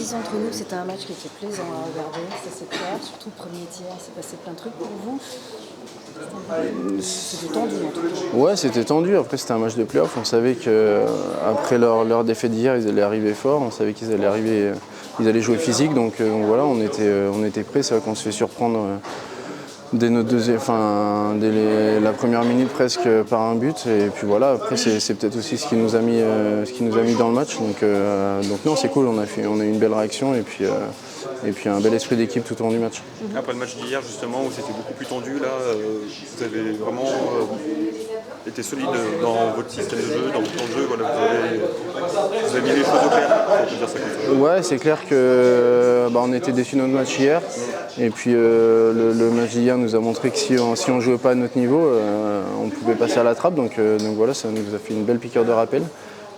disait entre nous que c'était un match qui était plaisant à regarder, ça c'est clair. Surtout le premier tiers, il s'est passé plein de trucs pour vous. C'était tendu en tout cas. Ouais, c'était tendu. Après, c'était un match de play-off. On savait qu'après leur défaite d'hier, ils allaient arriver fort. On savait qu'ils allaient arriver, ils allaient jouer physique. Donc voilà, on était prêts. C'est vrai qu'on se fait surprendre dès la première minute presque par un but. Et puis voilà, après, c'est peut-être aussi ce qui nous a mis dans le match. Donc non, c'est cool. On a eu une belle réaction et puis un bel esprit d'équipe tout au long du match. Après le match d'hier, justement, où c'était beaucoup plus tendu, là, vous avez vraiment été solide dans votre système de jeu, dans votre plan de jeu. Voilà, vous avez mis les choses au clair, on peut dire ça comme ça. Ouais, c'est clair que on était déçus de notre match hier. Et puis le match d'hier nous a montré que si on jouait pas à notre niveau, on pouvait passer à la trappe. Donc voilà, ça nous a fait une belle piqûre de rappel.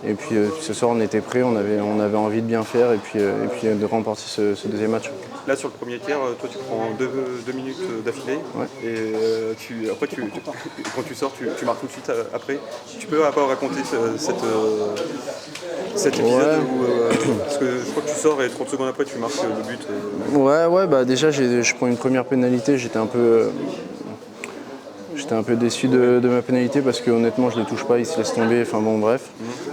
Et puis ce soir on était prêts, on avait envie de bien faire et puis de remporter ce deuxième match. Là sur le premier tiers, toi tu prends deux minutes d'affilée. Ouais. Et après quand tu sors, tu marques tout de suite après. Tu peux pas raconter cet épisode où parce que je crois que tu sors et 30 secondes après tu marques le but. Ouais, bah déjà je prends une première pénalité, j'étais un peu déçu de ma pénalité parce que honnêtement je les touche pas, ils se laissent tomber, enfin bon bref.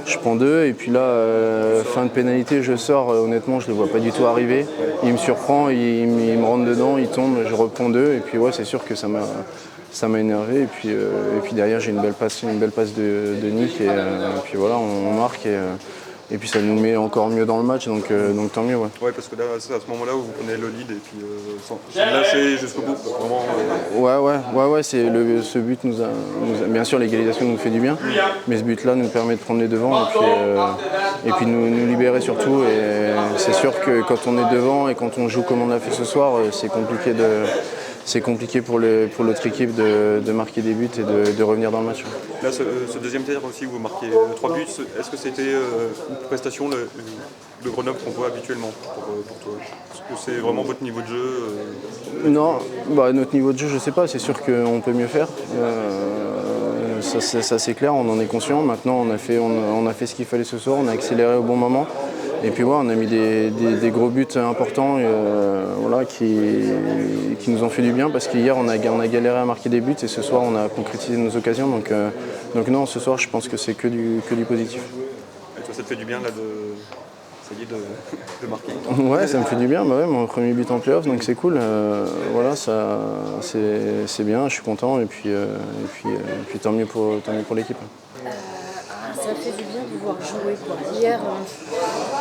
Je prends deux et puis là, fin de pénalité, je sors, honnêtement je le vois pas du tout arriver. Il me surprend, il me rentre dedans, il tombe, je reprends deux et puis ouais c'est sûr que ça m'a énervé et puis derrière j'ai une belle passe de Nick et puis voilà on marque et puis ça nous met encore mieux dans le match donc tant mieux ouais. Ouais parce que là c'est à ce moment-là où vous prenez le lead et puis sans lâcher jusqu'au bout vraiment. Ouais ce but nous a bien sûr l'égalisation nous fait du bien mais ce but là nous permet de prendre les devants et puis nous libérer surtout et c'est sûr que quand on est devant et quand on joue comme on l'a fait ce soir c'est compliqué pour l'autre équipe de marquer des buts et de revenir dans le match. Là, ce deuxième tiers aussi, vous marquez 3 buts. Est-ce que c'était une prestation de Grenoble qu'on voit habituellement pour toi? Est-ce que c'est vraiment votre niveau de jeu Non, notre niveau de jeu, je sais pas. C'est sûr qu'on peut mieux faire. Ça c'est clair, on en est conscient. Maintenant, on a fait ce qu'il fallait ce soir. On a accéléré au bon moment. Et puis ouais, on a mis des gros buts importants qui nous ont fait du bien parce qu'hier on a galéré à marquer des buts et ce soir on a concrétisé nos occasions. Donc non, ce soir je pense que c'est que du positif. Et toi ça te fait du bien là de marquer? Ouais, ça me fait du bien, mon premier but en play-off, donc c'est cool. Voilà, ça c'est bien, je suis content et puis tant mieux pour l'équipe. Ça fait du bien de vous voir jouer quoi. Hier,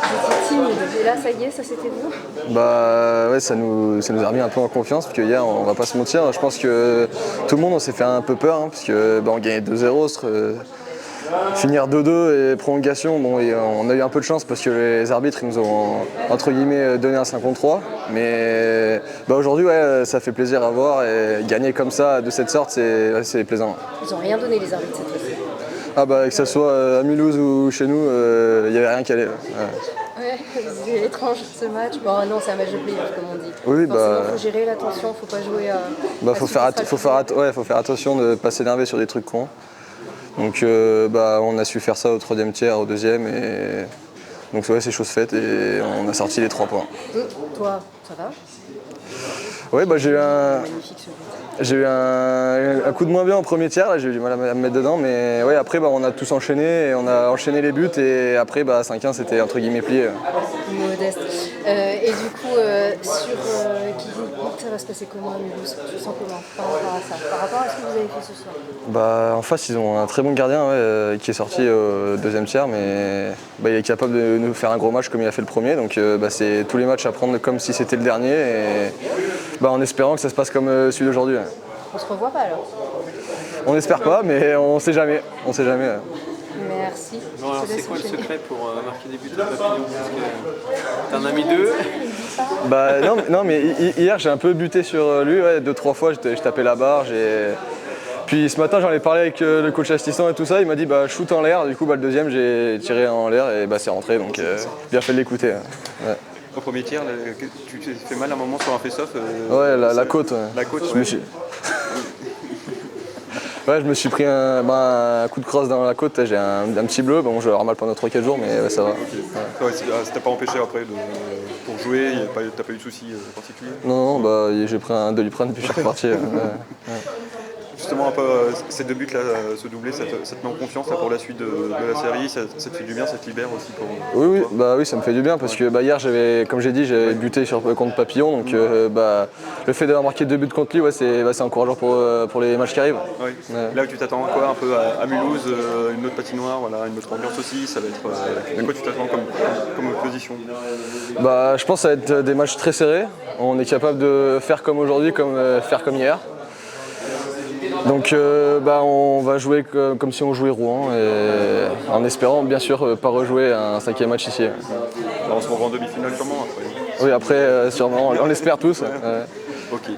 j'étais timide et là ça y est, ça c'était vous? Bah ouais, ça nous a remis un peu en confiance parce que hier, on va pas se mentir, je pense que tout le monde on s'est fait un peu peur parce que on gagnait 2-0, finir 2-2 et prolongation, et on a eu un peu de chance parce que les arbitres ils nous ont entre guillemets donné un 5 contre 3 mais aujourd'hui ouais, ça fait plaisir à voir et gagner comme ça de cette sorte c'est plaisant. Ils ont rien donné les arbitres cette fois-ci. Que ce soit à Mulhouse ou chez nous, il n'y avait rien qui allait. Ouais, c'est étrange ce match. Bon non, c'est un match de play-off comme on dit. Oui, il faut gérer la tension, faut pas jouer à... faut faire attention de ne pas s'énerver sur des trucs cons. Donc on a su faire ça au troisième tiers, au deuxième et donc ouais, c'est chose faite et on a sorti les 3 points. Toi, ça va? Oui, j'ai eu Magnifique ce but. J'ai eu un coup de moins bien en premier tiers, là j'ai eu du mal à me mettre dedans, mais ouais, après on a tous enchaîné et on a enchaîné les buts et après 5-1 c'était entre guillemets plié. Modeste. Et du coup, ça va se passer comment à Mulhouse? Tu sens comment par rapport à ça? Par rapport à ce que vous avez fait ce soir? En face ils ont un très bon gardien qui est sorti au deuxième tiers, mais il est capable de nous faire un gros match comme il a fait le premier, donc c'est tous les matchs à prendre comme si c'était le dernier et en espérant que ça se passe comme celui d'aujourd'hui. On se revoit pas alors? On n'espère pas, mais on sait jamais. Merci. Non, alors c'est quoi le secret pour marquer des buts à Papillon? Parce que t'en as mis 2. Non, mais hier j'ai un peu buté sur lui, 2-3 fois, je tapais la barre. Puis ce matin j'en ai parlé avec le coach assistant et tout ça, il m'a dit shoot en l'air, du coup le deuxième j'ai tiré en l'air et c'est rentré, donc bien fait de l'écouter. Ouais. Au premier tiers, tu t'es fait mal un moment sur un face-off Ouais, la côte. Ouais. La côte, Je me suis... Ouais, je me suis pris un coup de crosse dans la côte, j'ai un petit bleu, bon je vais avoir mal pendant 3-4 jours mais ouais, ça va. Ouais, ça t'a pas empêché après pour jouer, t'as pas eu de soucis particuliers? Non, bah j'ai pris un Doliprane puis je suis reparti. Justement, un peu, ces deux buts là, ce doublé, ça te met en confiance là, pour la suite de la série, ça te fait du bien, ça te libère aussi pour. Oui, ça me fait du bien parce que hier comme j'ai dit, j'avais buté contre Papillon, donc le fait d'avoir marqué 2 buts contre lui, ouais, c'est encourageant pour les matchs qui arrivent. Ouais. Ouais. Là où tu t'attends quoi un peu à Mulhouse, une autre patinoire, voilà, une autre ambiance aussi, ça va être. À quoi tu t'attends comme opposition? Je pense que ça va être des matchs très serrés. On est capable de faire comme aujourd'hui, faire comme hier. Donc on va jouer comme si on jouait Rouen, et en espérant bien sûr pas rejouer un 5e match ici. Alors on se revoit en demi-finale sûrement après. Oui, après sûrement, on l'espère tous. Ouais.